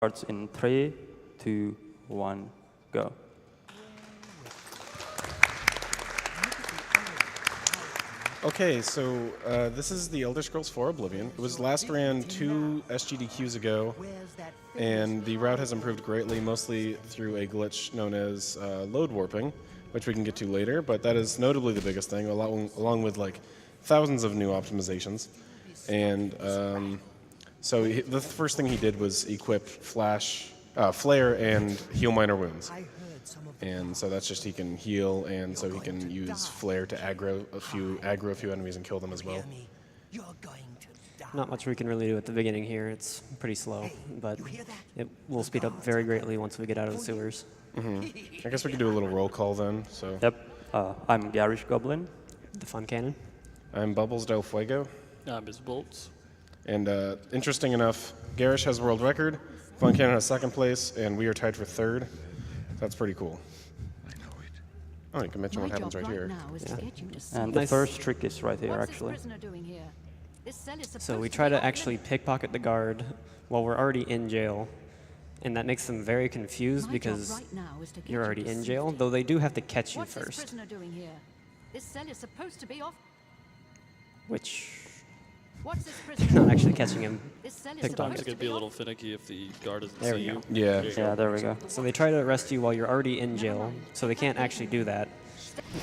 Starts in 3, 2, 1, go. Okay, so this is the Elder Scrolls 4 Oblivion. It was last ran 2 SGDQs ago, and the route has improved greatly, mostly through a glitch known as load warping, which we can get to later, but that is notably the biggest thing, along with like thousands of new optimizations. And so the first thing he did was equip Flare and Heal Minor Wounds. And so that's just he can heal, and so he can use Flare to aggro a few enemies and kill them as well. Not much we can really do at the beginning here. It's pretty slow, but it will speed up very greatly once we get out of the sewers. I guess we can do a little roll call then. So. Yep. I'm Garish Goblin. The Fun Cannon. I'm Bubbles Del Fuego. I'm His Bolts. And interesting enough, Garish has world record, Fun Cannon has second place, and we are tied for third. That's pretty cool. Oh, you can mention what happens right here. And the first trick is right here, actually. So we try to actually pickpocket the guard while we're already in jail, and that makes them very confused because you're already in jail, though they do have to catch you first. Which... You're not actually catching him. Sometimes it could be a little finicky if the guard doesn't There see we you. go. Yeah, there we go. So they try to arrest you while you're already in jail, so they can't actually do that.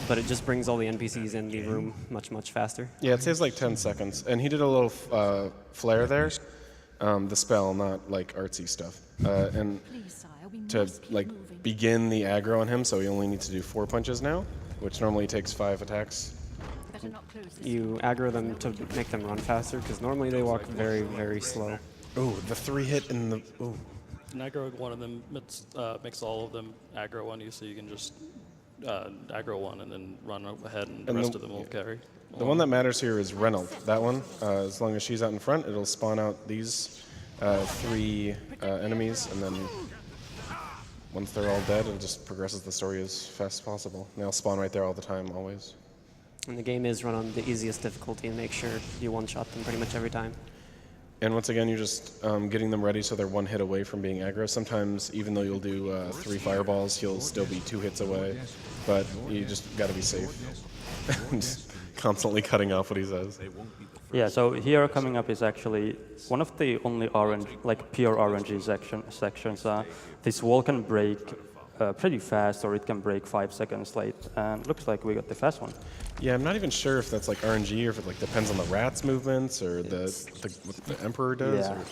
But it just brings all the NPCs in the room much, much faster. Yeah, it saves like 10 seconds. And he did a little flare there. The spell, not like artsy stuff. And to like begin the aggro on him, so he only needs to do 4 punches now, which normally takes 5 attacks. You aggro them to make them run faster, because normally they walk very, very slow. Oh, the 3-hit in the... Ooh. An aggro one of them makes all of them aggro on you, so you can just aggro one and then run ahead, and the rest of them will carry. The one that matters here is Reynold. That one, as long as she's out in front, it'll spawn out these 3 enemies, and then once they're all dead, it just progresses the story as fast as possible. And they'll spawn right there all the time, always. And the game is run on the easiest difficulty and make sure you one-shot them pretty much every time. And once again, you're just getting them ready so they're 1 hit away from being aggro. Sometimes, even though you'll do 3 fireballs, he'll still be 2 hits away. But you just got to be safe. Just constantly cutting off what he says. Yeah, so here coming up is actually one of the only orange, like pure RNG sections. This wall can break pretty fast, or it can break 5 seconds late, and looks like we got the fast one. Yeah, I'm not even sure if that's like RNG or if it like depends on the rat's movements or what the Emperor does. Yeah. Or...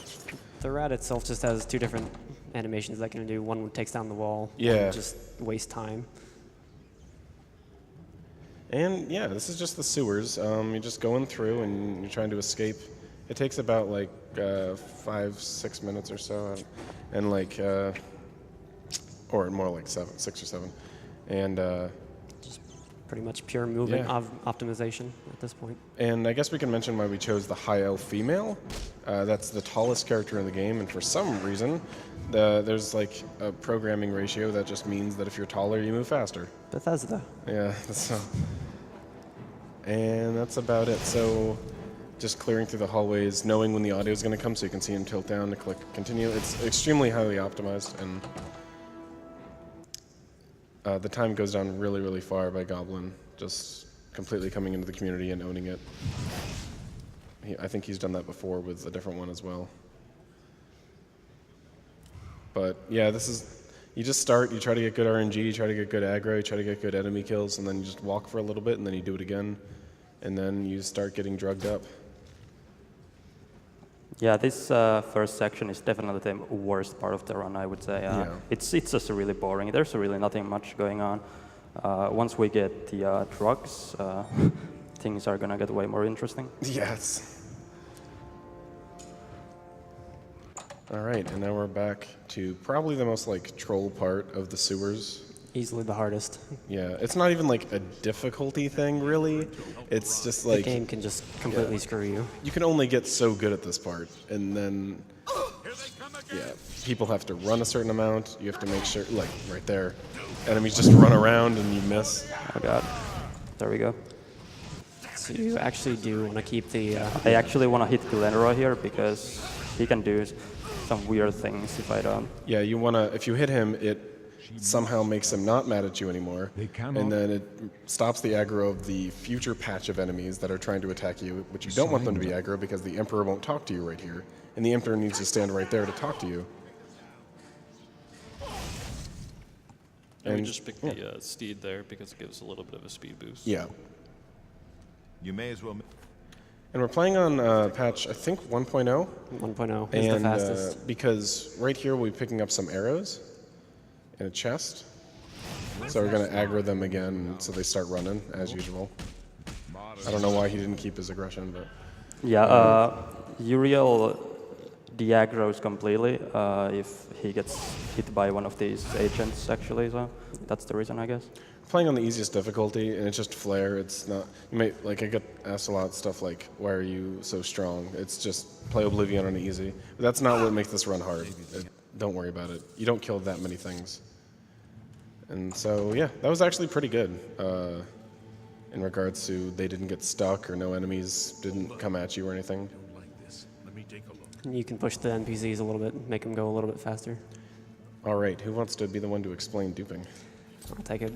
The rat itself just has 2 different animations that can do. One takes down the wall, yeah, one just waste time. And yeah, this is just the sewers. You're just going through and you're trying to escape. It takes about like 5-6 minutes or so, and like, or more like 6 or 7, and just pretty much pure movement optimization at this point. And I guess we can mention why we chose the high elf female. That's the tallest character in the game, and for some reason, there's like a programming ratio that just means that if you're taller, you move faster. Bethesda. Yeah, so. And that's about it. So just clearing through the hallways, knowing when the audio is going to come so you can see him tilt down to click continue. It's extremely highly optimized, and the time goes down really, really far by Goblin, just completely coming into the community and owning it. I think he's done that before with a different one as well. But yeah, this is, you just start, you try to get good RNG, you try to get good aggro, you try to get good enemy kills, and then you just walk for a little bit, and then you do it again, and then you start getting drugged up. Yeah, this first section is definitely the worst part of the run, I would say. Yeah. It's just really boring. There's really nothing much going on. Once we get the drugs, things are gonna get way more interesting. Yes. All right, and now we're back to probably the most like troll part of the sewers. Easily the hardest. Yeah, it's not even like a difficulty thing, really. It's just like... The game can just completely screw you. You can only get so good at this part, and then... Yeah, people have to run a certain amount. You have to make sure, like, right there. Enemies just run around and you miss. Oh god. There we go. So you actually do want to keep the... I actually want to hit Glenroy here because he can do some weird things if I don't. Yeah, you want to, if you hit him, it somehow makes him not mad at you anymore, and then it stops the aggro of the future patch of enemies that are trying to attack you, which you don't want them to be aggro because the Emperor won't talk to you right here, and the Emperor needs to stand right there to talk to you. And we just picked the Steed there because it gives a little bit of a speed boost. Yeah. You may as well. And we're playing on patch, I think, 1.0. 1.0 is the fastest. Because right here we'll be picking up some arrows in a chest. So we're going to aggro them again so they start running, as usual. I don't know why he didn't keep his aggression, but... Yeah, Uriel de-aggroes completely if he gets hit by one of these agents, actually, so that's the reason, I guess. Playing on the easiest difficulty, and it's just flare. It's not. You may like. I get asked a lot of stuff like, "Why are you so strong?" It's just play Oblivion on easy. But that's not what makes this run hard. Don't worry about it. You don't kill that many things. And so yeah, that was actually pretty good. In regards to they didn't get stuck or no enemies didn't come at you or anything. You can push the NPCs a little bit, make them go a little bit faster. All right, who wants to be the one to explain duping? I'll take it.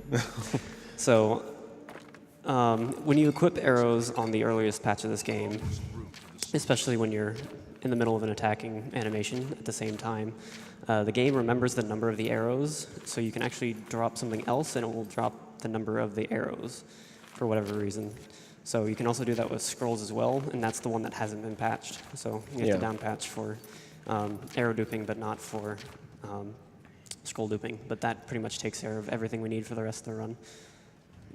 So, when you equip arrows on the earliest patch of this game, especially when you're in the middle of an attacking animation at the same time, the game remembers the number of the arrows, so you can actually drop something else and it will drop the number of the arrows for whatever reason. So you can also do that with scrolls as well, and that's the one that hasn't been patched. So you have to down patch for arrow duping, but not for scroll duping. But that pretty much takes care of everything we need for the rest of the run,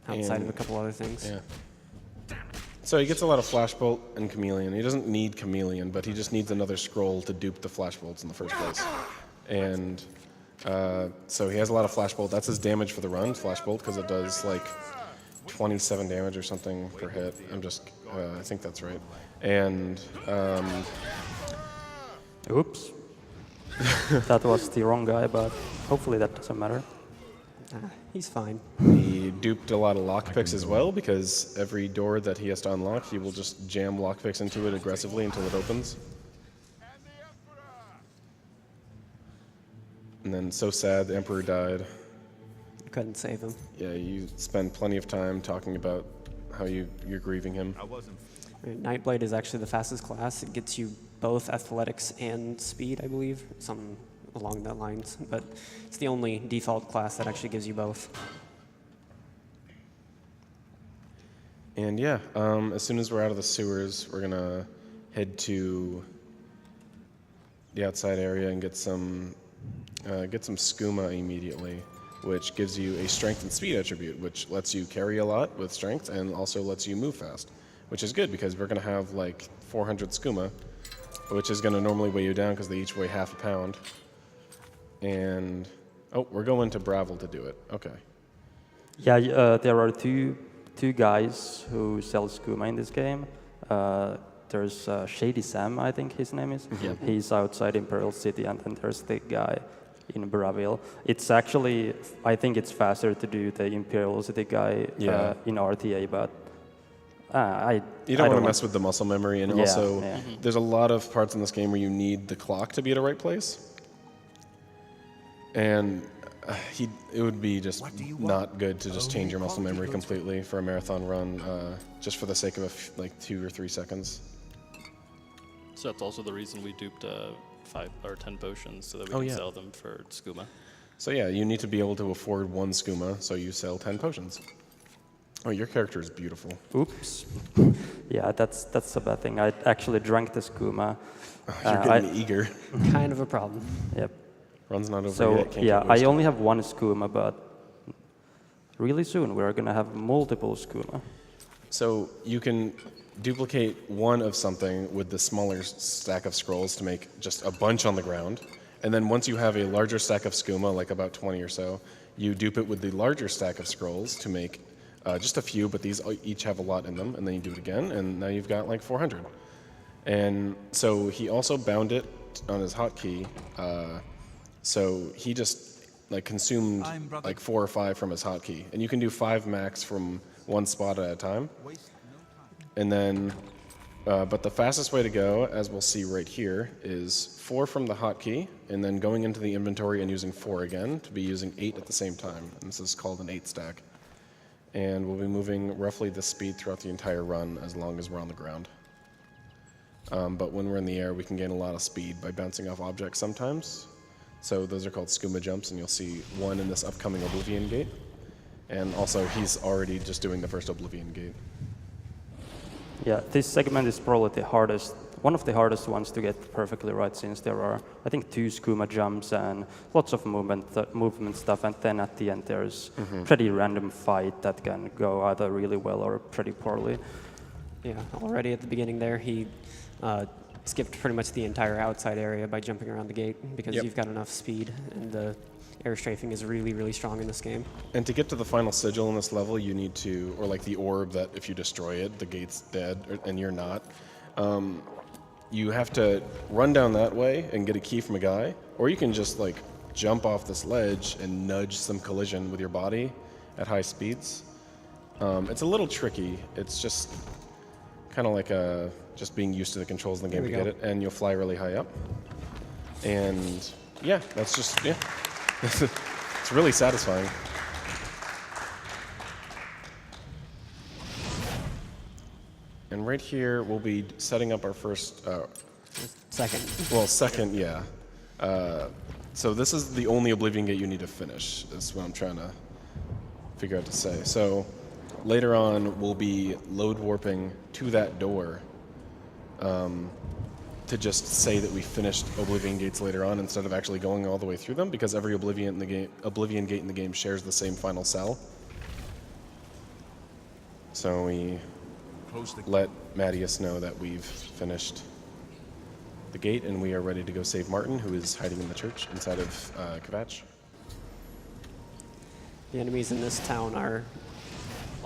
outside of a couple other things. Yeah. So he gets a lot of Flashbolt and Chameleon. He doesn't need Chameleon, but he just needs another scroll to dupe the Flashbolts in the first place. And so he has a lot of Flashbolt. That's his damage for the run, Flashbolt, because it does like 27 damage or something per hit. I think that's right. And Oops. That was the wrong guy, but hopefully that doesn't matter. He's fine. he duped a lot of lockpicks as well, because every door that he has to unlock, he will just jam lockpicks into it aggressively until it opens. And then, so sad, the Emperor died. Couldn't save him. Yeah, you spend plenty of time talking about how you're grieving him. Nightblade is actually the fastest class. It gets you both athletics and speed, I believe, something along that lines. But it's the only default class that actually gives you both. And yeah, as soon as we're out of the sewers, we're gonna head to the outside area and get some skooma immediately, which gives you a strength and speed attribute, which lets you carry a lot with strength and also lets you move fast, which is good because we're going to have like 400 skooma, which is going to normally weigh you down because they each weigh half a pound. And, oh, we're going to Bravel to do it. Okay. Yeah, there are two guys who sell skooma in this game. There's Shady Sam, I think his name is. Yep. He's outside Imperial City, and then there's the guy in Bravil. It's actually, I think it's faster to do the Imperial City guy in RTA, but you don't want to mess with the muscle memory, and also yeah. there's a lot of parts in this game where you need the clock to be at the right place. And it would be just not good to just change your muscle memory completely for a marathon run, just for the sake of like 2 or 3 seconds. So that's also the reason we duped 5 or 10 potions so that we can sell them for skooma. So yeah, you need to be able to afford 1 skooma, so you sell 10 potions. Oh, your character is beautiful. Oops. Yeah, that's a bad thing. I actually drank the skooma. You're getting eager. Kind of a problem. Yep. Run's not over So yet. Can't yeah, get I wasted. only have 1 skooma, but really soon we're gonna have multiple skooma. So you can duplicate 1 of something with the smaller stack of scrolls to make just a bunch on the ground. And then once you have a larger stack of skooma, like about 20 or so, you dupe it with the larger stack of scrolls to make just a few, but these each have a lot in them. And then you do it again, and now you've got like 400. And so he also bound it on his hotkey. So he just like consumed like 4 or 5 from his hotkey. And you can do 5 max from 1 spot at a time. And then But the fastest way to go, as we'll see right here, is 4 from the hotkey, and then going into the inventory and using 4 again to be using 8 at the same time. And this is called an 8 stack. And we'll be moving roughly this speed throughout the entire run as long as we're on the ground. But when we're in the air, we can gain a lot of speed by bouncing off objects sometimes. So those are called skooma jumps, and you'll see one in this upcoming Oblivion gate. And also, he's already just doing the first Oblivion gate. Yeah, this segment is probably the hardest, one of the hardest ones to get perfectly right, since there are, I think, 2 skooma jumps and lots of movement stuff, and then at the end there's pretty random fight that can go either really well or pretty poorly. Yeah, already at the beginning there, he skipped pretty much the entire outside area by jumping around the gate because you've got enough speed, and the air strafing is really, really strong in this game. And to get to the final sigil in this level, you need to, or like the orb that if you destroy it, the gate's dead, and you're not. You have to run down that way and get a key from a guy, or you can just like jump off this ledge and nudge some collision with your body at high speeds. It's a little tricky. It's just kind of like just being used to the controls in the game to get it, and you'll fly really high up. And yeah, that's just, yeah. It's really satisfying. And right here, we'll be setting up our first... Second. Well, second, yeah. So this is the only Oblivion gate you need to finish, is what I'm trying to figure out to say. So later on, we'll be load warping to that door to just say that we finished Oblivion gates later on instead of actually going all the way through them, because every Oblivion gate in the game shares the same final cell. So we let Mattias know that we've finished the gate and we are ready to go save Martin, who is hiding in the church inside of Kvatch. The enemies in this town are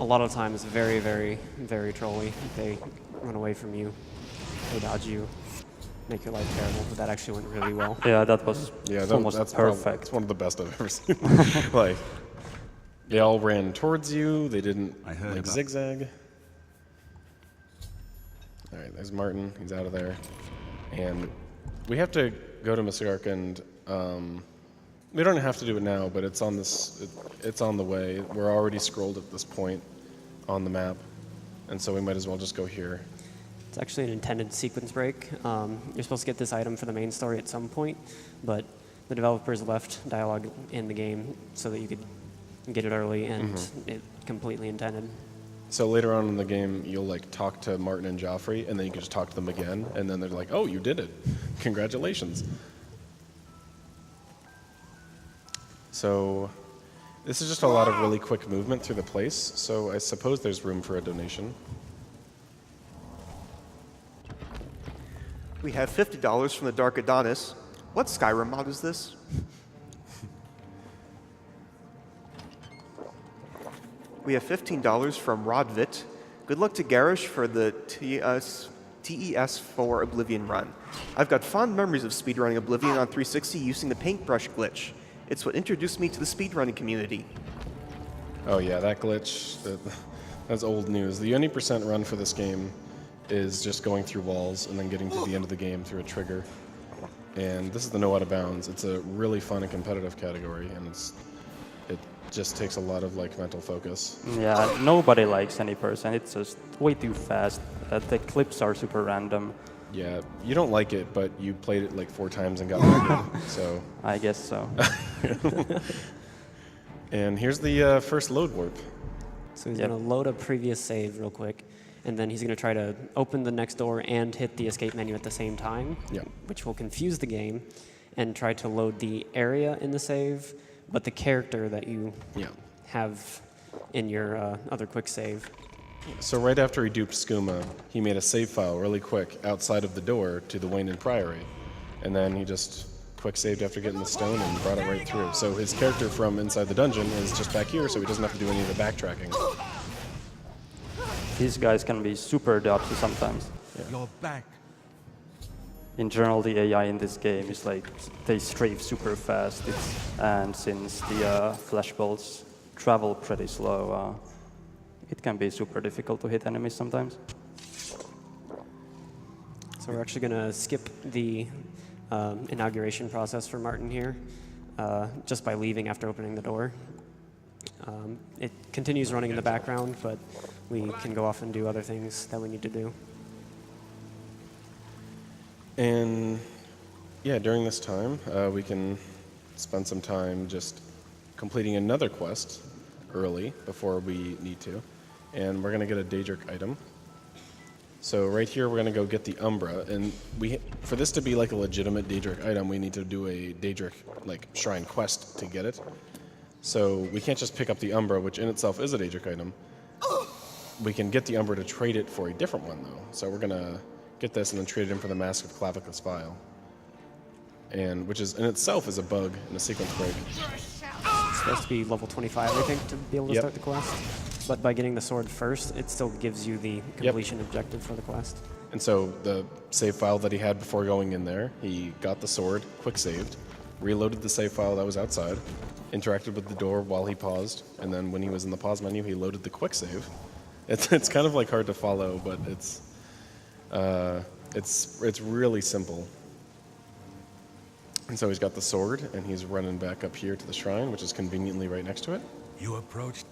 a lot of times very, very, very trolly. They run away from you, they dodge you, make your life terrible, but that actually went really well. Yeah, that was almost that's perfect. It's one of the best I've ever seen. Like, they all ran towards you, they didn't like zigzag. All right, there's Martin, he's out of there. And we have to go to Masark, and we don't have to do it now, but it's on it's on the way. We're already scrolled at this point on the map, and so we might as well just go here. It's actually an intended sequence break. You're supposed to get this item for the main story at some point, but the developers left dialogue in the game so that you could get it early, and it completely intended. So later on in the game, you'll like talk to Martin and Joffrey, and then you can just talk to them again, and then they're like, "Oh, you did it! Congratulations!" So this is just a lot of really quick movement through the place. So I suppose there's room for a donation. We have $50 from the Dark Adonis. What Skyrim mod is this? We have $15 from Rodvit. Good luck to Garish for the TES4 Oblivion run. I've got fond memories of speedrunning Oblivion on 360 using the paintbrush glitch. It's what introduced me to the speedrunning community. Oh yeah, that glitch, that's old news. The 90% run for this game is just going through walls and then getting to the end of the game through a trigger. And this is the no out of bounds. It's a really fun and competitive category, and it just takes a lot of like mental focus. Yeah, nobody likes any person. It's just way too fast. The clips are super random. Yeah, you don't like it, but you played it like 4 times and got good, so. I guess so. And here's the first load warp. So he's going to load a previous save real quick, and then he's going to try to open the next door and hit the escape menu at the same time, which will confuse the game, and try to load the area in the save, but the character that you have in your other quick save. So right after he duped Skooma, he made a save file really quick outside of the door to the Wayne and Priory. And then he just quick saved after getting the stone and brought it right through. So his character from inside the dungeon is just back here, so he doesn't have to do any of the backtracking. These guys can be super dodgy sometimes. You're back. In general, the AI in this game is like, they strafe super fast, and since the flash bolts travel pretty slow, it can be super difficult to hit enemies sometimes. So we're actually going to skip the inauguration process for Martin here, just by leaving after opening the door. It continues running in the background, but we can go off and do other things that we need to do. And yeah, during this time, we can spend some time just completing another quest early before we need to. And we're going to get a Daedric item. So right here, we're going to go get the Umbra. And for this to be like a legitimate Daedric item, we need to do a Daedric like shrine quest to get it. So we can't just pick up the Umbra, which in itself is a Daedric item. We can get the Umbra to trade it for a different one, though. So we're going to get this and then trade it in for the Mask of Clavicus Vile. And which is in itself is a bug in a sequence break. It's supposed to be level 25, I think, to be able to start the quest. But by getting the sword first, it still gives you the completion objective for the quest. And so the save file that he had before going in there, he got the sword, quick saved, reloaded the save file that was outside, interacted with the door while he paused, and then when he was in the pause menu, he loaded the quick save. It's kind of like hard to follow, but it's really simple. And so he's got the sword, and he's running back up here to the shrine, which is conveniently right next to it. You approached.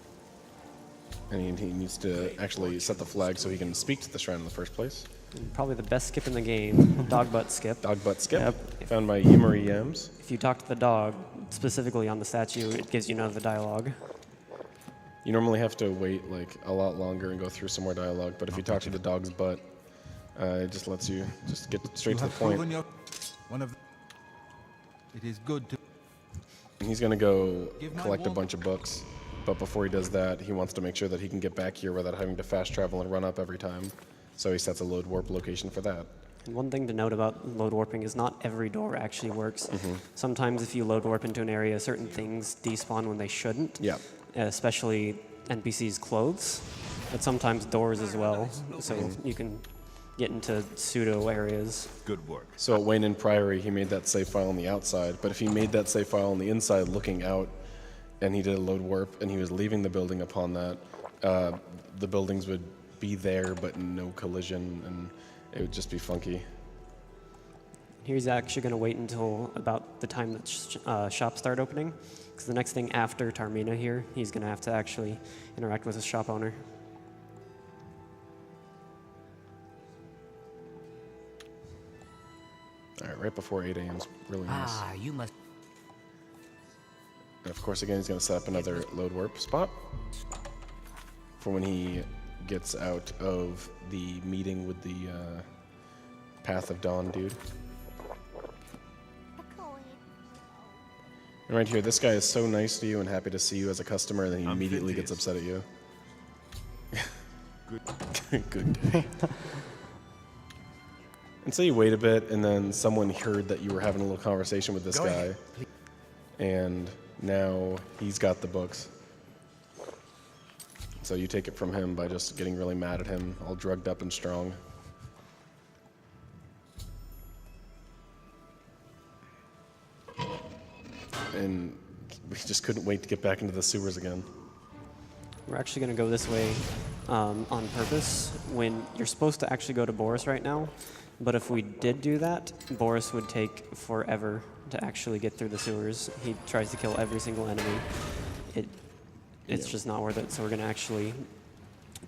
And he needs to actually set the flag so he can speak to the shrine in the first place. And probably the best skip in the game, dog butt skip. Dog butt skip, Yep. found by Yimmery Yams. If you talk to the dog, specifically on the statue, it gives you none of the dialogue. You normally have to wait like a lot longer and go through some more dialogue, but if you talk to the dog's butt, it just lets you just get straight to the point. One of. It is good to. And he's gonna go collect a bunch of books, but before he does that, he wants to make sure that he can get back here without having to fast travel and run up every time. So he sets a load warp location for that. And one thing to note about load warping is not every door actually works. Sometimes if you load warp into an area, certain things despawn when they shouldn't. Yeah. Especially NPCs' clothes, but sometimes doors as well. So you can get into pseudo areas. Good work. So at Wayne and Priory, he made that save file on the outside, but if he made that save file on the inside looking out, and he did a load warp, and he was leaving the building upon that, the buildings would be there, but no collision, and it would just be funky. He's actually going to wait until about the time that shops start opening, because the next thing after Tarmina here, he's going to have to actually interact with his shop owner. All right, right before 8 a.m. is really nice. Ah, you must. And of course, again, he's going to set up another load warp spot for when he gets out of the meeting with the Path of Dawn dude. And right here, this guy is so nice to you and happy to see you as a customer, and then he immediately gets upset at you. Good day. And so you wait a bit, and then someone heard that you were having a little conversation with this guy, and now he's got the books. So you take it from him by just getting really mad at him, all drugged up and strong. And we just couldn't wait to get back into the sewers again. We're actually going to go this way on purpose when you're supposed to actually go to Boris right now. But if we did do that, Boris would take forever to actually get through the sewers. He tries to kill every single enemy. It's just not worth it. So we're going to actually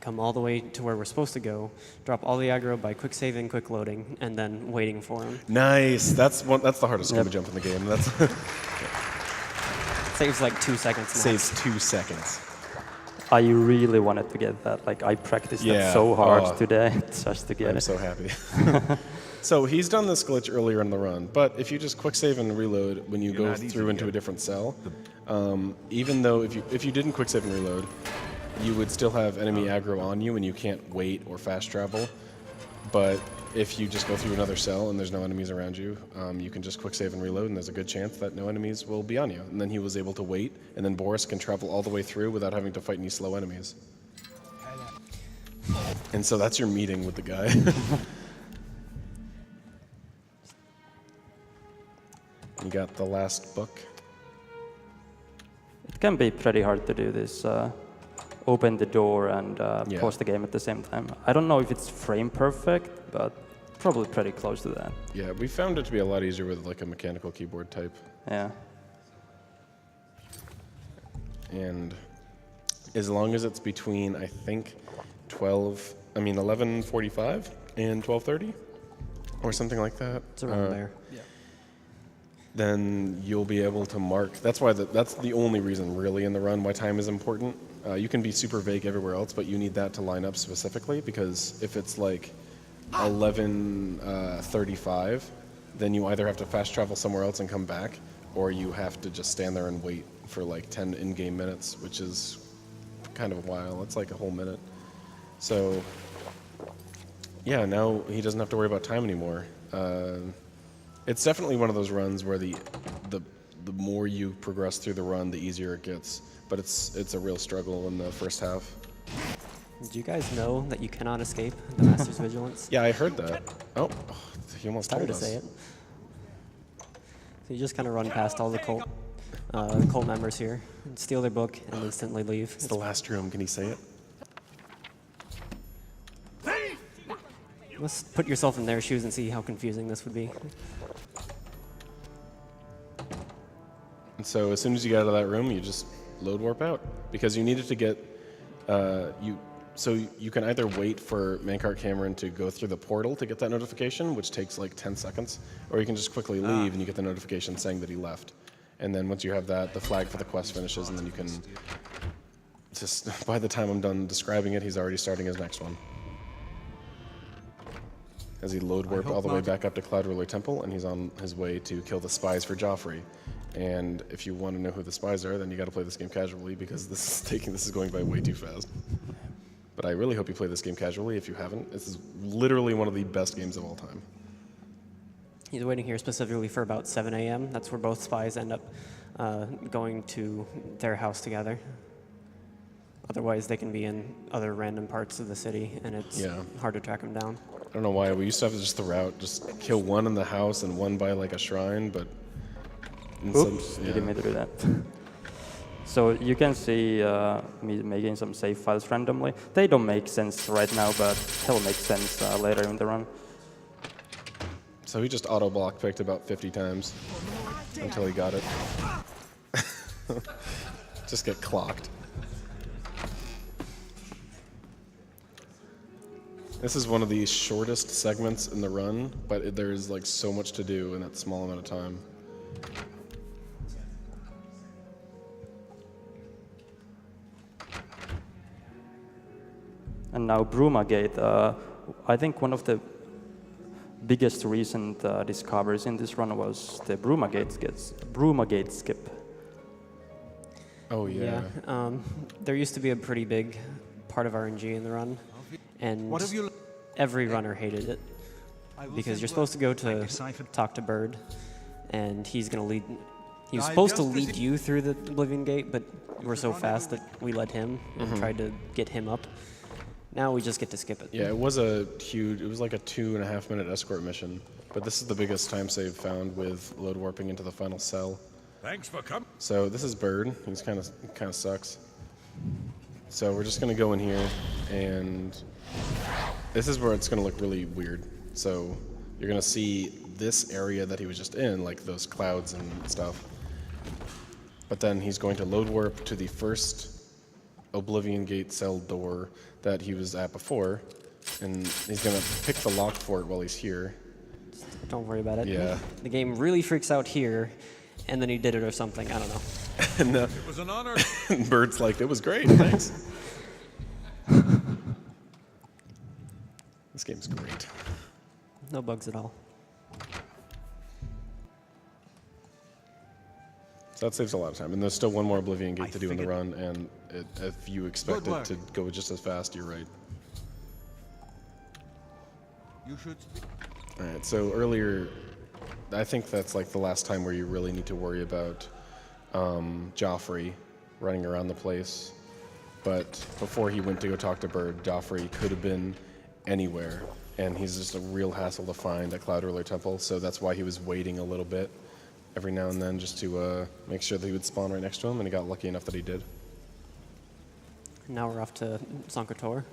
come all the way to where we're supposed to go, drop all the aggro by quick saving, quick loading, and then waiting for him. Nice. That's the hardest scuba jump in the game. That's Saves like 2 seconds. saves 2 seconds. I really wanted to get that. Like I practiced that so hard today just to get I'm it. so happy. So he's done this glitch earlier in the run, but if you just quick save and reload when you go through into a different cell, even though if you didn't quick save and reload, you would still have enemy aggro on you and you can't wait or fast travel. But if you just go through another cell and there's no enemies around you, you can just quick save and reload, and there's a good chance that no enemies will be on you. And then he was able to wait, and then Boris can travel all the way through without having to fight any slow enemies. And so that's your meeting with the guy. You got the last book. It can be pretty hard to do this. Open the door and pause the game at the same time. I don't know if it's frame perfect, but probably pretty close to that. Yeah, we found it to be a lot easier with like a mechanical keyboard type. Yeah. And as long as it's between, I think, 11:45 and 12:30, or something like that. It's around there. Then you'll be able to mark. That's why that's the only reason really in the run why time is important. You can be super vague everywhere else, but you need that to line up specifically, because if it's like 11:35, then you either have to fast travel somewhere else and come back, or you have to just stand there and wait for like 10 in-game minutes, which is kind of a while. It's like a whole minute. So yeah, now he doesn't have to worry about time anymore. It's definitely one of those runs where the more you progress through the run, the easier it gets. But it's a real struggle in the first half. Do you guys know that you cannot escape the Master's Vigilance? Yeah, I heard that. Oh, he almost Tired told to us. say it. So you just kind of run past all the cult members here, and steal their book, and instantly leave. It's the last room. Can he say it? You must put yourself in their shoes and see how confusing this would be. And so as soon as you get out of that room, you just load warp out, because you needed to get So you can either wait for Mancart Cameron to go through the portal to get that notification, which takes like 10 seconds, or you can just quickly leave and you get the notification saying that he left. And then once you have that, the flag for the quest finishes, and then you can just, by the time I'm done describing it, he's already starting his next one. As he load warp all the way back up to Cloud Ruler Temple, and he's on his way to kill the spies for Joffrey. And if you want to know who the spies are, then you got to play this game casually, because this is going by way too fast. But I really hope you play this game casually. If you haven't, this is literally one of the best games of all time. He's waiting here specifically for about 7 a.m. That's where both spies end up going to their house together. Otherwise, they can be in other random parts of the city, and it's hard to track them down. I don't know why. We used to have to just the route, just kill one in the house and one by like a shrine, but... Oops, you didn't mean to do that. So you can see me making some save files randomly. They don't make sense right now, but they'll make sense later in the run. So he just auto-block picked about 50 times until he got it. Just get clocked. This is one of the shortest segments in the run, but there's like so much to do in that small amount of time. And now Brumagate. I think one of the biggest recent discoveries in this run was the Brumagate skip. Oh yeah. There used to be a pretty big part of RNG in the run, and every runner hated it, because you're supposed to go to talk to Bird, and he's going to lead. He was supposed to lead you through the Oblivion Gate, but you were so fast that we led him and tried to get him up. Now we just get to skip it. Yeah, it was like a 2.5 minute escort mission, but this is the biggest time save found with load warping into the final cell. Thanks for coming. So this is Bird. He's kind of sucks. So we're just gonna go in here, and this is where it's gonna look really weird. So you're gonna see this area that he was just in, like those clouds and stuff. But then he's going to load warp to the first Oblivion Gate cell door that he was at before, and he's gonna pick the lock for it while he's here. Don't worry about it. Yeah. The game really freaks out here, and then he did it or something. I don't know. And It was an honor. Bird's like, it was great, thanks. This game's great. No bugs at all. So that saves a lot of time, and there's still one more Oblivion Gate to do in the run, and if you expect it to go just as fast, you're right. You should. All right, so earlier, I think that's like the last time where you really need to worry about Joffrey running around the place. But before he went to go talk to Bird, Joffrey could have been anywhere, and he's just a real hassle to find at Cloud Ruler Temple, so that's why he was waiting a little bit every now and then just to make sure that he would spawn right next to him, and he got lucky enough that he did. Now we're off to Sankator.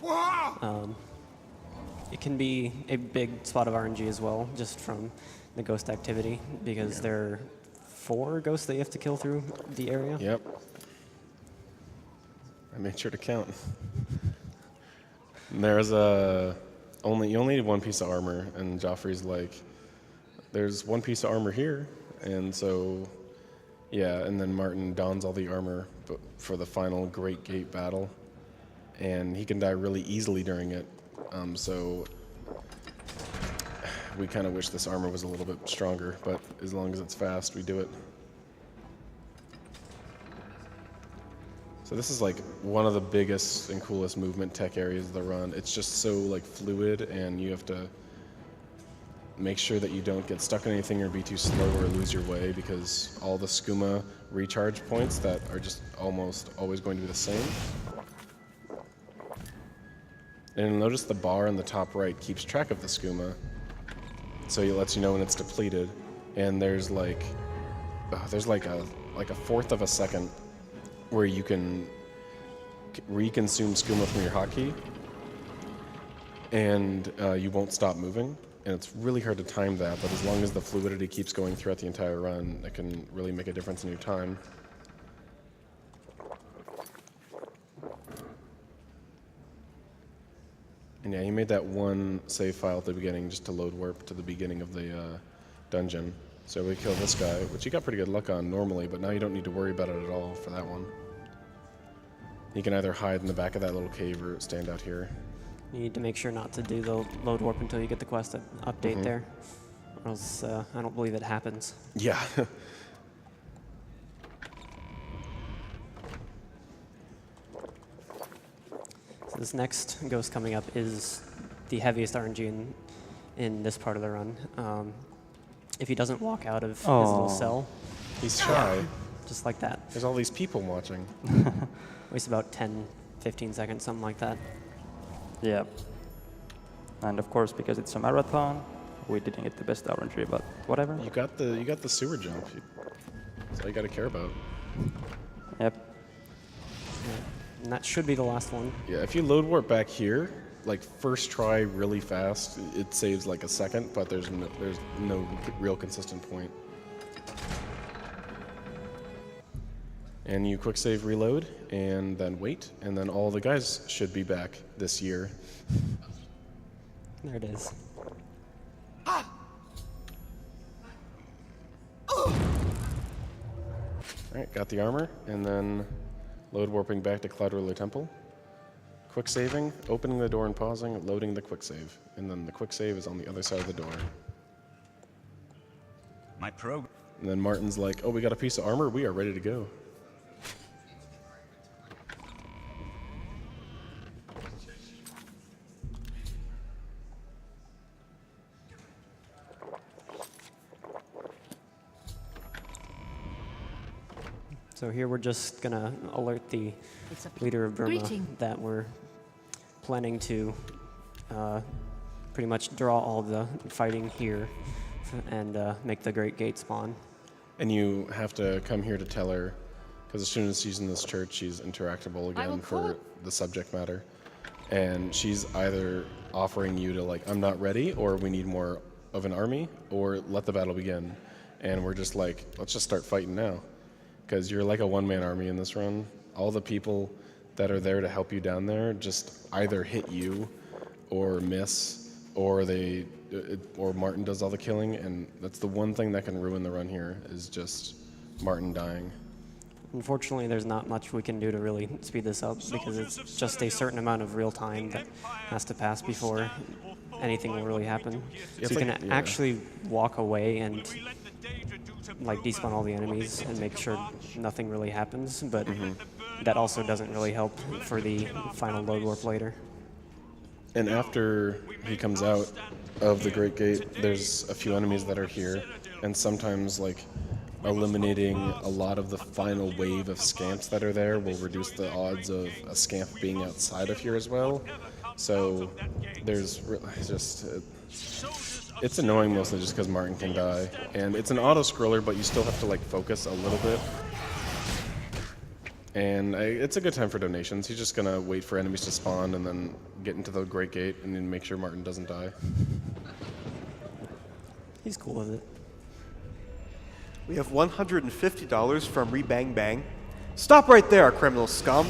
it can be a big spot of RNG as well, just from the ghost activity, because there are 4 ghosts that you have to kill through the area. Yep. I made sure to count. And there's you only need 1 piece of armor, and Joffrey's like, there's 1 piece of armor here, and so, yeah, and then Martin dons all the armor for the final Great Gate battle, and he can die really easily during it, so we kind of wish this armor was a little bit stronger, but as long as it's fast, we do it. So this is like one of the biggest and coolest movement tech areas of the run. It's just so like fluid, and you have to make sure that you don't get stuck in anything or be too slow or lose your way, because all the skooma recharge points that are just almost always going to be the same. And you'll notice the bar on the top right keeps track of the skooma, so it lets you know when it's depleted. And there's like a fourth of a second where you can reconsume skooma from your hotkey, and you won't stop moving. And it's really hard to time that, but as long as the fluidity keeps going throughout the entire run, it can really make a difference in your time. And yeah, he made that one save file at the beginning just to load warp to the beginning of the dungeon. So we kill this guy, which you got pretty good luck on normally, but now you don't need to worry about it at all for that one. You can either hide in the back of that little cave or stand out here. You need to make sure not to do the load warp until you get the quest update there, or else I don't believe it happens. Yeah. So this next ghost coming up is the heaviest RNG in this part of the run. If he doesn't walk out of his little cell, He's shy. just like that, There's all these people watching. wastes about 10, 15 seconds, something like that. Yeah. And of course, because it's a marathon, we didn't get the best RNG, but whatever. You got the sewer jump. That's all you got to care about. Yep. And that should be the last one. Yeah, if you load warp back here, like first try really fast, it saves like a second, but there's no real consistent point. And you quick save reload, and then wait, and then all the guys should be back this year. There it is. Alright, got the armor, and then load warping back to Cloud Ruler Temple. Quick saving, opening the door and pausing, loading the quick save. And then the quick save is on the other side of the door. And then Martin's like, oh, we got a piece of armor, we are ready to go. So here we're just gonna alert the leader of Burma that we're planning to pretty much draw all the fighting here and make the Great Gate spawn. And you have to come here to tell her, because as soon as she's in this church, she's interactable again for the subject matter. And she's either offering you to like, I'm not ready, or we need more of an army, or let the battle begin. And we're just like, let's just start fighting now. Because you're like a one-man army in this run. All the people that are there to help you down there just either hit you or miss, or or Martin does all the killing, and that's the one thing that can ruin the run here, is just Martin dying. Unfortunately, there's not much we can do to really speed this up, because it's just a certain amount of real time that has to pass before anything will really happen. So you can actually walk away and like despawn all the enemies and make sure nothing really happens, but that also doesn't really help for the final load warp later. And after he comes out of the Great Gate, there's a few enemies that are here, and sometimes like eliminating a lot of the final wave of scamps that are there will reduce the odds of a scamp being outside of here as well. So there's just it's annoying mostly just because Martin can die, and it's an auto scroller, but you still have to like focus a little bit. And it's a good time for donations. He's just going to wait for enemies to spawn and then get into the Great Gate and then make sure Martin doesn't die. He's cool with it. We have $150 from Rebang Bang. Stop right there, criminal scum.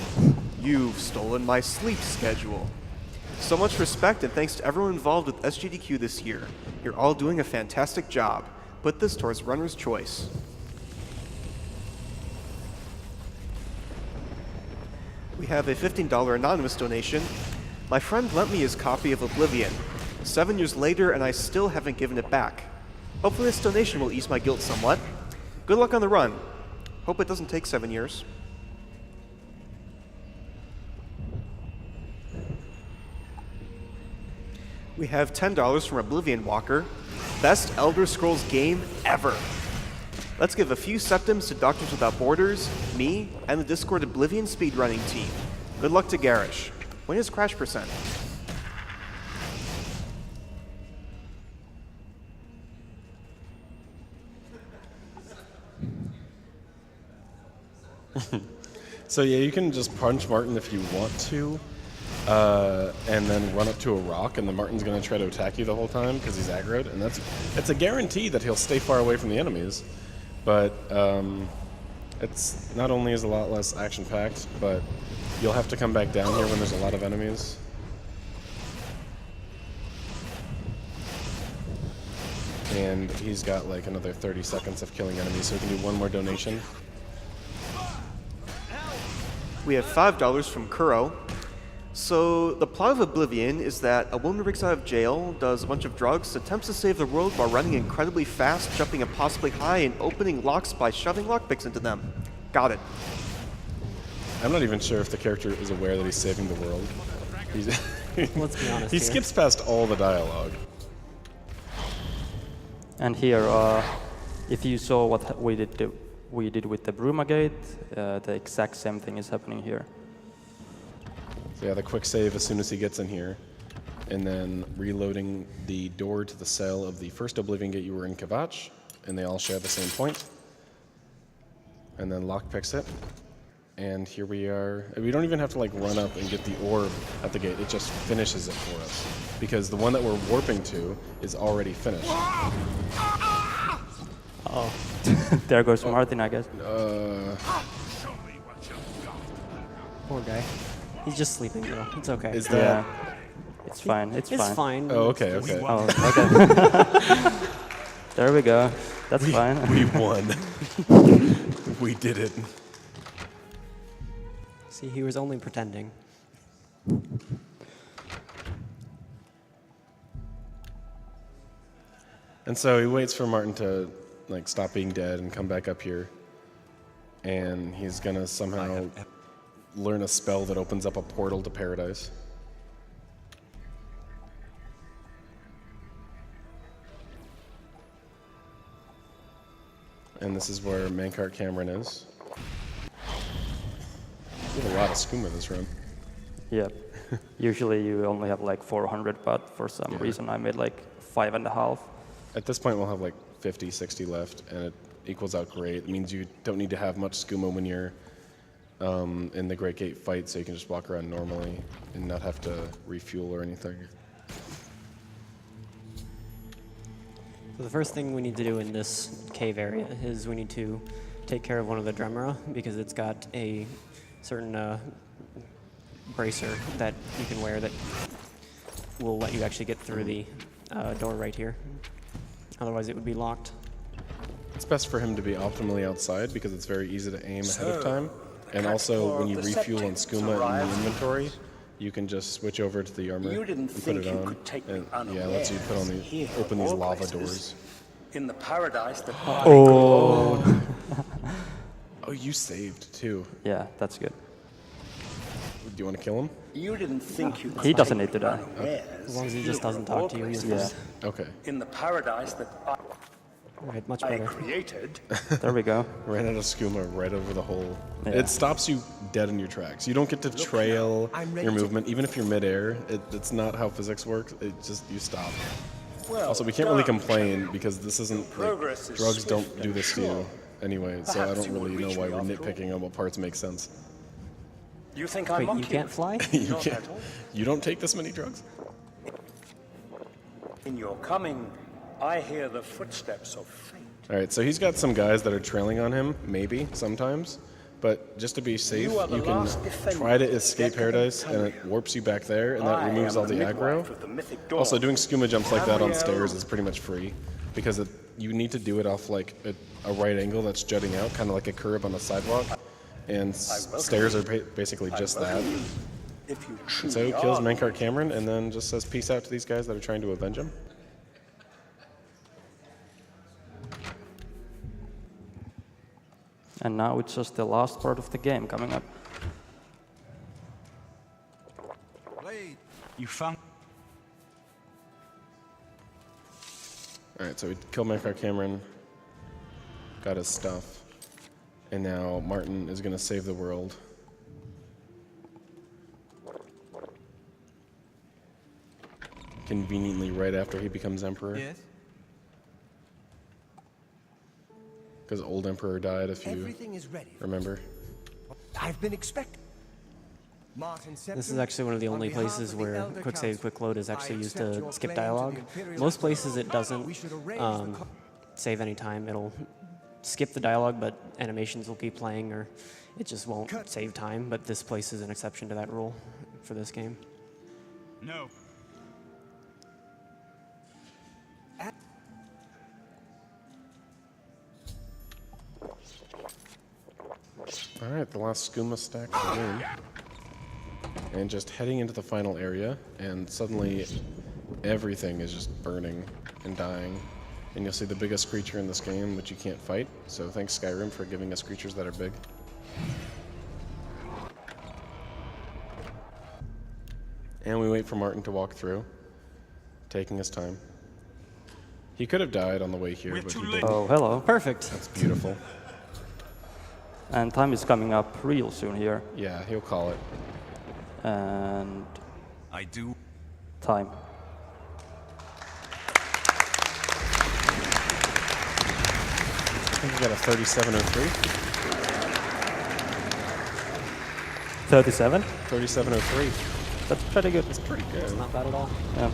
You've stolen my sleep schedule. So much respect and thanks to everyone involved with SGDQ this year. You're all doing a fantastic job. Put this towards runner's choice. We have a $15 anonymous donation. My friend lent me his copy of Oblivion. 7 years later and I still haven't given it back. Hopefully this donation will ease my guilt somewhat. Good luck on the run. Hope it doesn't take 7 years. We have $10 from Oblivion Walker. Best Elder Scrolls game ever. Let's give a few septims to Doctors Without Borders, me, and the Discord Oblivion speedrunning team. Good luck to Garish. When is crash percent? So yeah, you can just punch Martin if you want to, and then run up to a rock, and the Martin's going to try to attack you the whole time because he's aggroed, and it's a guarantee that he'll stay far away from the enemies. But it's not only is a lot less action-packed, but you'll have to come back down here when there's a lot of enemies. And he's got like another 30 seconds of killing enemies, so we can do one more donation. We have $5 from Kuro. So the plot of Oblivion is that a woman breaks out of jail, does a bunch of drugs, attempts to save the world while running incredibly fast, jumping impossibly high, and opening locks by shoving lockpicks into them. Got it. I'm not even sure if the character is aware that he's saving the world. Let's be honest He here. skips past all the dialogue. And here, if you saw what we did with the Brumagate, the exact same thing is happening here. So yeah, the quick save as soon as he gets in here, and then reloading the door to the cell of the first Oblivion Gate you were in Kavach, and they all share the same point. And then lockpicks it. And here we are. We don't even have to like run up and get the orb at the gate. It just finishes it for us. Because the one that we're warping to is already finished. Oh, there goes Martin, I guess. Poor guy. He's just sleeping, though. It's okay. Is that... Yeah, it's fine. It's fine. Oh, okay, okay. Oh, okay. There we go. That's fine. We won. We did it. See, he was only pretending. And so he waits for Martin to like stop being dead and come back up here. And he's gonna somehow learn a spell that opens up a portal to paradise. And this is where Mankart Cameron is. We have a lot of skooma this run. Yeah. Usually you only have like 400, but for some reason I made like 5.5. At this point we'll have like 50, 60 left, and it equals out great. It means you don't need to have much skooma when you're in the Great Gate fight, so you can just walk around normally and not have to refuel or anything. So the first thing we need to do in this cave area is we need to take care of one of the Dremora, because it's got a certain bracer that you can wear that will let you actually get through the door right here. Otherwise it would be locked. It's best for him to be optimally outside because it's very easy to aim ahead of time. And also, when you refuel on skooma in the inventory, you can just switch over to the armor and put it on. And yeah, it lets you put on the open these lava doors. In the paradise that Oh. Oh, you saved too. Yeah, that's good. Do you want to kill him? you didn't think you could He doesn't need to die. As long as he just doesn't talk to you, you're fine. Okay. in the paradise that Right, much I better. created. There we go. Ran out of skooma right over the hole. Yeah. It stops you dead in your tracks. You don't get to trail your movement, even if you're midair. It's not how physics works. It just, you stop. Well, Also, we can't really complain because this isn't, like, Progress is drugs don't swift do and this to sure. you anyway, so I Perhaps don't you will really know reach why me we're after all. nitpicking on what parts make sense. You think I'm Wait, you monkey? can't fly? You Not can't. at all. You don't take this many drugs? In your coming, I hear the footsteps of fate. All right, so he's got some guys that are trailing on him, maybe, sometimes. But just to be safe, You are the you can last defender try to of escape Decadent Paradise, and Tunnel. it warps you back there, and that I removes am all the midwife aggro. of the mythic dawn. Also, doing skooma jumps like that on Gabrielle. stairs is pretty much free, because you need to do it off like a right angle that's jutting out, kind of like a curb on a sidewalk. And stairs are basically just that. If you And truly so he kills are. Mankart Cameron, and then just says peace out to these guys that are trying to avenge him. And now it's just the last part of the game coming up. Blade. You found. All right, so we killed Mankart Cameron, got his stuff, and now Martin is going to save the world. Conveniently right after he becomes emperor. Yes. Because old emperor died, if you Everything is ready. remember. I've been expecting. This is actually one of the only places where quick save, quick load is actually used to skip dialogue. Most places it doesn't save any time. It'll skip the dialogue, but animations will keep playing, or it just won't save time. But this place is an exception to that rule for this game. No. All right, the last skooma stack of the game. And just heading into the final area, and suddenly everything is just burning and dying. And you'll see the biggest creature in this game, which you can't fight. So thanks Skyrim for giving us creatures that are big. And we wait for Martin to walk through, taking his time. He could have died on the way here, but he didn't. Oh, hello. Perfect. That's beautiful. And time is coming up real soon here. Yeah, he'll call it. And I do. time. I think we got a 3703. 37? 3703. That's pretty good. It's pretty good. Not bad at all. Yeah.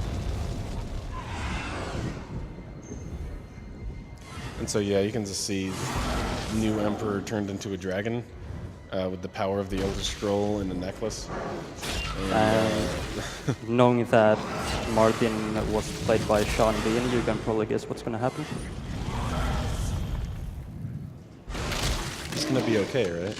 And so yeah, you can just see new emperor turned into a dragon with the power of the Elder Scroll and the necklace. And knowing that Martin was played by Sean Bean, you can probably guess what's going to happen. It's gonna be okay, right?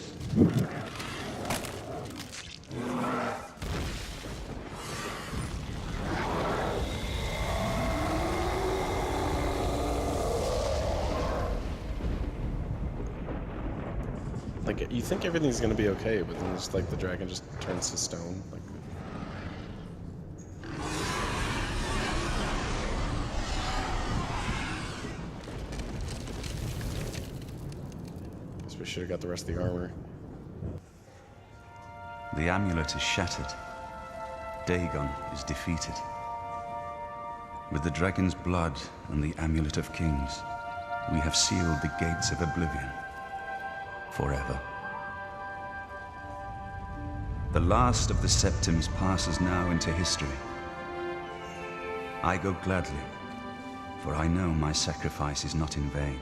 Like, you think everything's gonna be okay, but then just like the dragon just turns to stone. Like, guess we should have got the rest of the armor. The amulet is shattered. Dagon is defeated. With the dragon's blood and the amulet of kings, we have sealed the gates of oblivion forever. The last of the septims passes now into history. I go gladly, for I know my sacrifice is not in vain.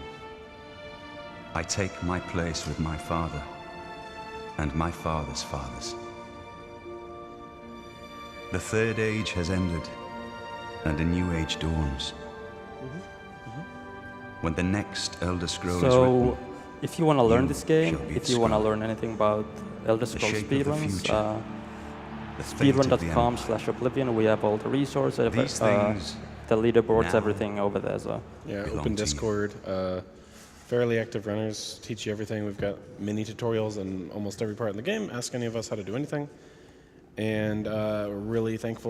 I take my place with my father and my father's fathers. The third age has ended, and a new age dawns. When the next Elder Scroll is So, written, if you want to learn this game, shall be if you want to scroll. learn anything about Elder The Scrolls shape of the speedruns, future. The fate of the speedrun.com/Oblivion, we have all the resources, These things the leaderboards, now everything over there. So, Yeah, belong open to you. Discord. Fairly active runners teach you everything. We've got mini tutorials in almost every part in the game. Ask any of us how to do anything. And we're really thankful